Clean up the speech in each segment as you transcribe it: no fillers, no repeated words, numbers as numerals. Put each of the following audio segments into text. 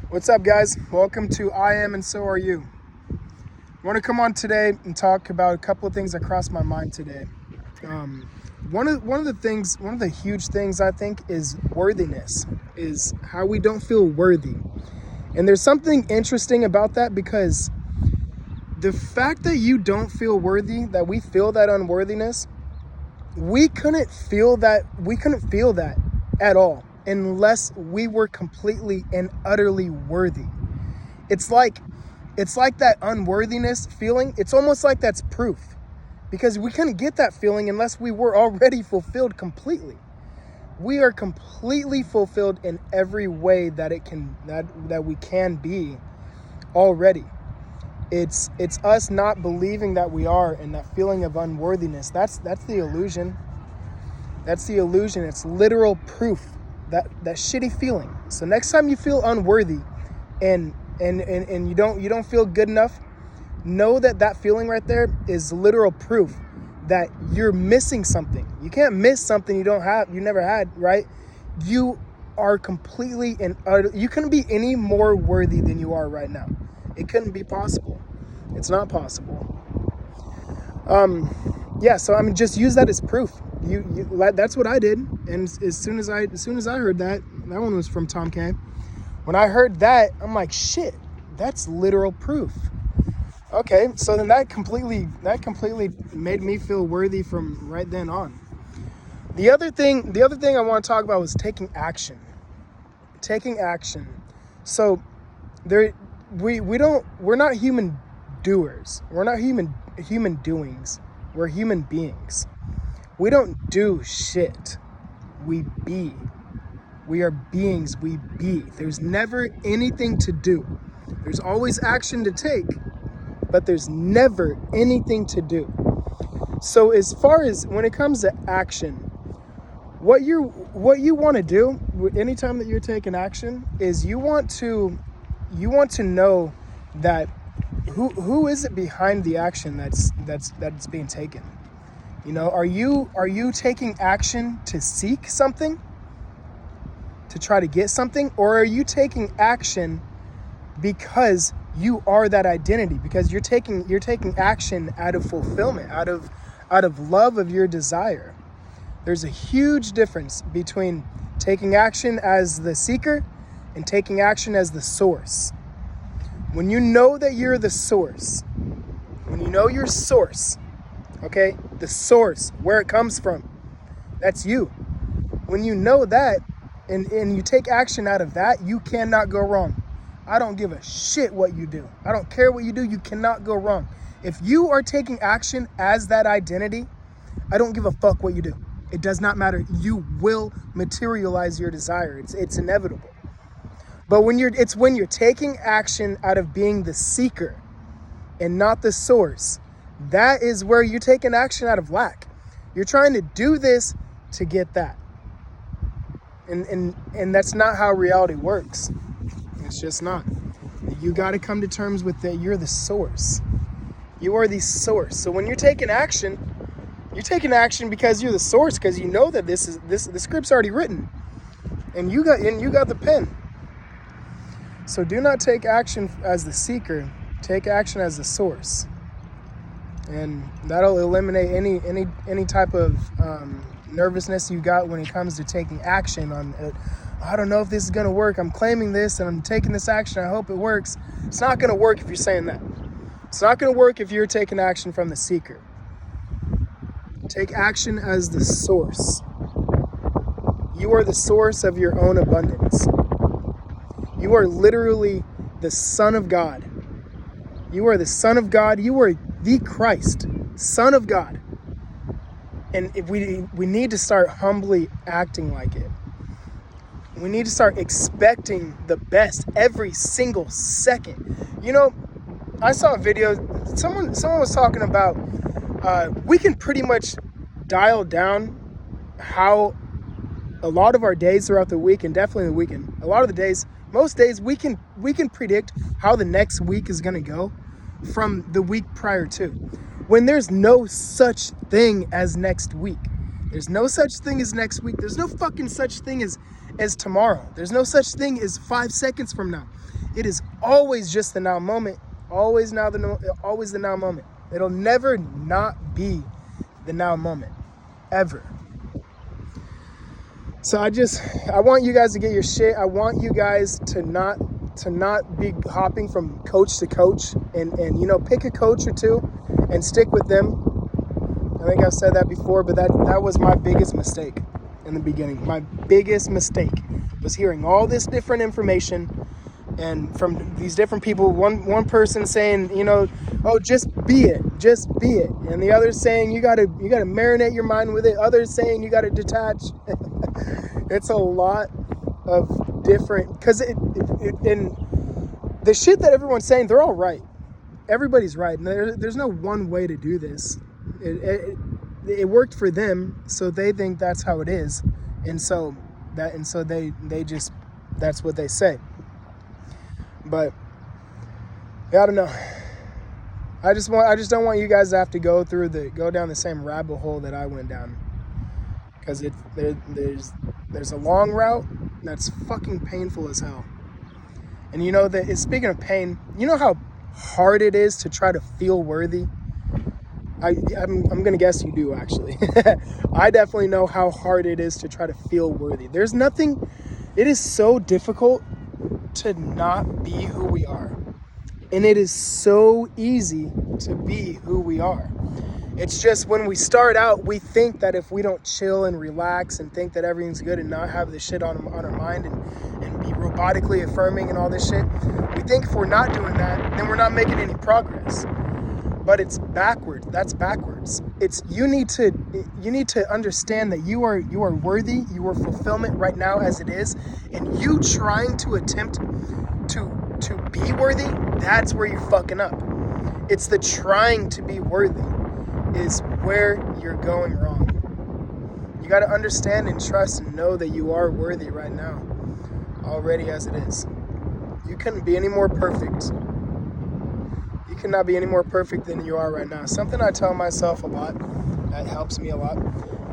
What's up, guys? Welcome to I Am and So Are You. I want to come on today and talk about a couple of things that crossed my mind today. One of the huge things I think is worthiness, is how we don't feel worthy. And there's something interesting about that, because the fact that you don't feel worthy, that we feel that unworthiness, we couldn't feel that at all unless we were completely and utterly worthy. It's like that unworthiness feeling. It's almost like that's proof, because we couldn't get that feeling unless we were already fulfilled completely. We are completely fulfilled in every way that we can be already. It's us not believing that we are, and that feeling of unworthiness. That's the illusion. That's the illusion. It's literal proof, that shitty feeling. So next time you feel unworthy and you don't feel good enough, know that feeling right there is literal proof that you're missing something. You can't miss something you never had, right? You are completely and utter, you couldn't be any more worthy than you are right now. It couldn't be possible. It's not possible. So I mean, just use that as proof. That's what I did. And as soon as I heard that one was from Tom K. When I heard that, I'm like, shit, that's literal proof. Okay, so then that completely made me feel worthy from right then on. The other thing I want to talk about was taking action. Taking action. So we're not human doers. We're not human doings. We're human beings. We don't do shit. We be. We are beings. We be. There's never anything to do. There's always action to take, but there's never anything to do. So as far as when it comes to action, what you want to do anytime that you're taking action is you want to know that who is it behind the action that's being taken. You know, are you taking action to seek something, to try to get something, or are you taking action because you are that identity, because you're taking action out of fulfillment, out of love of your desire? There's a huge difference between taking action as the seeker and taking action as the source. When you know that you're the source, when you know your source, okay, the source, where it comes from, that's you. When you know that and you take action out of that, you cannot go wrong. I don't give a shit what you do. I don't care what you do. You cannot go wrong. If you are taking action as that identity, I don't give a fuck what you do. It does not matter. You will materialize your desire. It's inevitable. But when you're taking action out of being the seeker and not the source, that is where you're taking action out of lack. You're trying to do this to get that. And that's not how reality works. It's just not. You got to come to terms with that. You're the source. You are the source. So when you're taking action because you're the source, because you know that the script's already written, and you got the pen. So do not take action as the seeker. Take action as the source, and that'll eliminate any type of nervousness you got when it comes to taking action on it. I don't know if this is going to work. I'm claiming this and I'm taking this action. I hope it works. It's not going to work if you're saying that. It's not going to work if you're taking action from the seeker. Take action as the source. You are the source of your own abundance. You are literally the Son of God. You are the Son of God. You are the Christ, Son of God. And if we need to start humbly acting like it. We need to start expecting the best every single second. You know, I saw a video. Someone was talking about we can pretty much dial down how a lot of our days throughout the week, and definitely the weekend, a lot of the days, most days, we can predict how the next week is going to go from the week prior to, when there's no such thing as next week. There's no such thing as next week. There's no fucking such thing as tomorrow. There's no such thing as 5 seconds from now. It is always just the now moment. Always the now moment. It'll never not be the now moment, ever. So I want you guys to get your shit. I want you guys to not be hopping from coach to coach, and pick a coach or two and stick with them. I think I've said that before, but that was my biggest mistake in the beginning. My biggest mistake was hearing all this different information and from these different people. One person saying, oh, just be it, and the other saying you gotta marinate your mind with it. Others saying you gotta detach. It's a lot of different, because and the shit that everyone's saying, they're all right. Everybody's right, and there's no one way to do this. It worked for them, so they think that's how it is, and so they just, that's what they say. But yeah, I don't know. I just don't want you guys to have to go down the same rabbit hole that I went down, because there's a long route that's fucking painful as hell. And speaking of pain, you know how hard it is to try to feel worthy? I'm gonna guess you do, actually. I definitely know how hard it is to try to feel worthy. It is so difficult to not be who we are. And it is so easy to be who we are. It's just when we start out, we think that if we don't chill and relax and think that everything's good and not have this shit on our mind and be robotically affirming and all this shit, we think if we're not doing that, then we're not making any progress. But it's backwards. That's backwards. You need to understand that you are worthy, you are fulfillment right now as it is, and you trying to attempt to be worthy, that's where you're fucking up. It's the trying to be worthy is where you're going wrong. You got to understand and trust and know that you are worthy right now, already as it is. You couldn't be any more perfect. You cannot be any more perfect than you are right now. Something I tell myself a lot that helps me a lot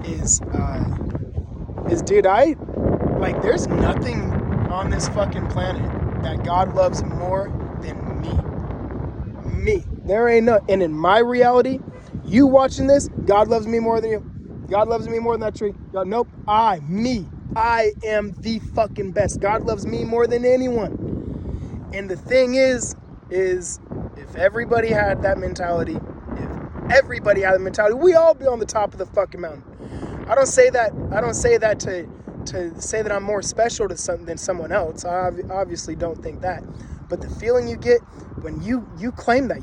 is dude, there's nothing on this fucking planet that God loves more than me. There ain't no, and in my reality, you watching this, God loves me more than you. God loves me more than that tree. God, nope, I am the fucking best. God loves me more than anyone. And the thing is if everybody had that mentality, we all be on the top of the fucking mountain. I don't say that to say that I'm more special than someone else. I obviously don't think that. But the feeling you get when you claim that,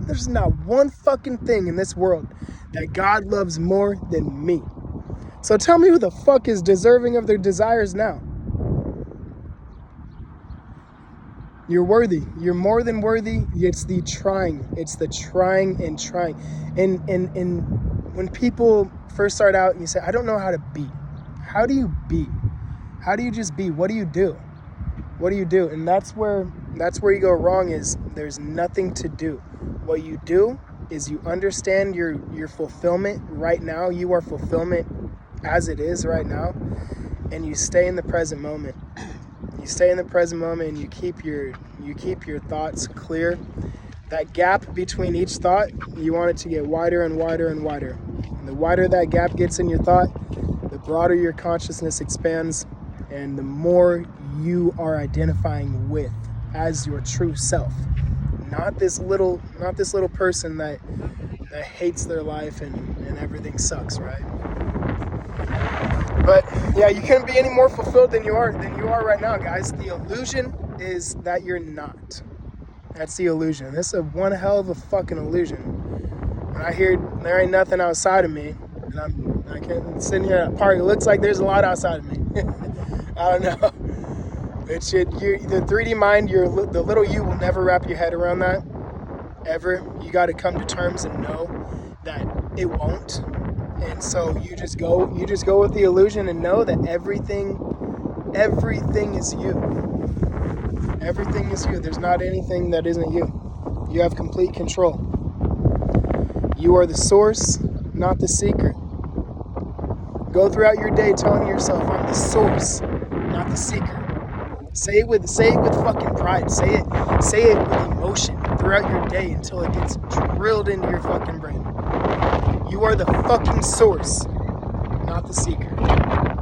there's not one fucking thing in this world that God loves more than me. So tell me who the fuck is deserving of their desires now. You're worthy. You're more than worthy. It's the trying. And when people first start out and you say, I don't know how to be. How do you be? How do you just be? What do you do? And that's where you go wrong, is there's nothing to do. What you do is you understand your fulfillment right now. You are fulfillment as it is right now. And you stay in the present moment. You stay in the present moment and you keep your thoughts clear. That gap between each thought, you want it to get wider and wider and wider. And the wider that gap gets in your thought, the broader your consciousness expands, and the more you are identifying with as your true self. Not this little person that hates their life and everything sucks, right? But yeah, you couldn't be any more fulfilled than you are right now, guys. The illusion is that you're not. That's the illusion. This is one hell of a fucking illusion. And I hear there ain't nothing outside of me, and I can't sitting here at a park. It looks like there's a lot outside of me. I don't know. The 3D mind, the little you will never wrap your head around that, ever. You got to come to terms and know that it won't. And so you just go with the illusion and know that everything is you. Everything is you. There's not anything that isn't you. You have complete control. You are the source, not the seeker. Go throughout your day telling yourself, I'm the source, not the seeker. Say it with fucking pride. Say it with emotion throughout your day until it gets drilled into your fucking brain. You are the fucking source, not the seeker.